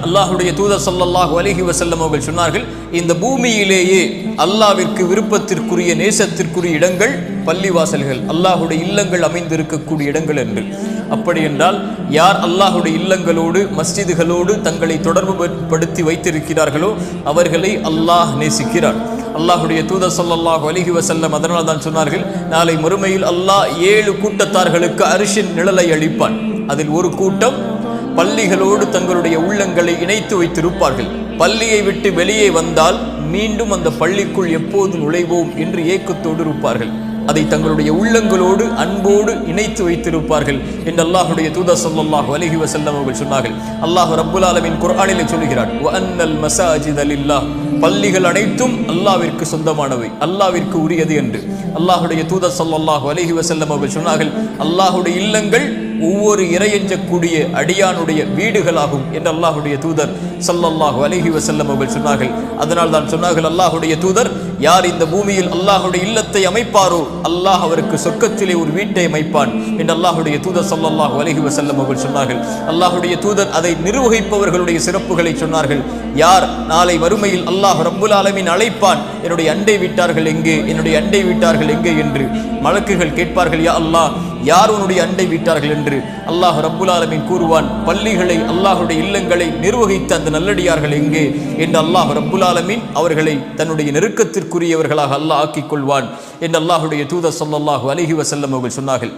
அல்லாஹ்வுடைய தூதர் ஸல்லல்லாஹு அலைஹி வஸல்லம் அவர்கள் சொன்னார்கள், இந்த பூமியிலேயே அல்லாஹ்விற்கு விருப்பத்திற்குரிய நேசத்திற்குரிய இடங்கள் பள்ளிவாசல்கள், அல்லாஹ்வுடைய இல்லங்கள் அமைந்திருக்கக்கூடிய இடங்கள் என்று. அப்படி என்றால் யார் அல்லாஹ்வுடைய இல்லங்களோடு மஸ்ஜிதுகளோடு தங்களை தொடர்பு படுத்தி வைத்திருக்கிறார்களோ அவர்களை அல்லாஹ் நேசிக்கிறார். அல்லாஹ்வுடைய தூதர் ஸல்லல்லாஹு அலைஹி வஸல்லம் அதனால் தான் சொன்னார்கள், நாளை மறுமையில் அல்லாஹ் 7 கூட்டத்தார்களுக்கு அரிஷின் நிழலை அளிப்பான். அதில் ஒரு கூட்டம் பள்ளிகளோடு தங்களுடைய உள்ளங்களை இணைத்து வைத்திருப்பார்கள். பள்ளியை விட்டு வெளியே வந்தால் மீண்டும் அந்த பள்ளிக்குள் எப்போது நுழைவோம் என்று ஏக்கத்தோடு இருப்பார்கள். அதை தங்களுடைய உள்ளங்களோடு அன்போடு இணைத்து வைத்திருப்பார்கள் என்று அல்லாஹ்வுடைய தூதர் ஸல்லல்லாஹு அலைஹி வஸல்லம் அவர்கள் சொன்னார்கள். அல்லாஹ் ரப்புல் ஆலமீன் குர்ஆனிலே சொல்கிறான், வஅன்னல் மஸாஜித லில்லாஹ், பள்ளிகள் அனைத்தும் அல்லாஹ்விற்கு சொந்தமானவை, அல்லாஹ்விற்கு உரியது என்று. அல்லாஹ்வுடைய தூதர் ஸல்லல்லாஹு அலைஹி வஸல்லம் அவர்கள் சொன்னார்கள், அல்லாஹ்வுடைய இல்லங்கள் ஒவ்வொரு இறையஞ்சக்கூடிய அடியானுடைய வீடுகளாகும் என்று அல்லாஹ்வுடைய தூதர் ஸல்லல்லாஹு அலைஹி வஸல்லம் அவர்கள் சொன்னார்கள். அதனால் தான் சொன்னார்கள் அல்லாஹ்வுடைய தூதர், யார் இந்த பூமியில் அல்லாஹ்வுடைய இல்லத்தை அமைப்பாரோ அல்லாஹ் அவருக்கு சொர்க்கத்திலே ஒரு வீட்டை அமைப்பான் என்று அல்லாஹ்வுடைய தூதர் ஸல்லல்லாஹு அலைஹி வஸல்லம் அவர்கள் சொன்னார்கள். அல்லாஹ்வுடைய தூதர் அதை நிர்வகிப்பவர்களுடைய சிறப்புகளை சொன்னார்கள். யார் நாளை மறுமையில் அல்லாஹ் ரப்புல் ஆலமீன் அழைப்பான், என்னுடைய அண்டை வீட்டார்கள் எங்கே, என்னுடைய அண்டை வீட்டார்கள் எங்கே என்று மலக்குகள் கேட்பார்கள், யா அல்லாஹ் யார் உன்னுடைய அண்டை வீட்டார்கள் என்று. அல்லாஹ் ரப்புல் ஆலமீன் கூறுவான், பள்ளிகளை அல்லாஹ்வுடைய இல்லங்களை நிர்வகித்த அந்த நல்லடியார்கள் எங்கே என்று அல்லாஹ் ரப்புல் ஆலமீன் அவர்களை தன்னுடைய நெருக்கத்திற்குரியவர்களாக அல்லாஹ் ஆக்கிக் கொள்வான் என்று அல்லாஹ்வுடைய தூதர் ஸல்லல்லாஹு அலைஹி வஸல்லம் அவர்கள் சொன்னார்கள்.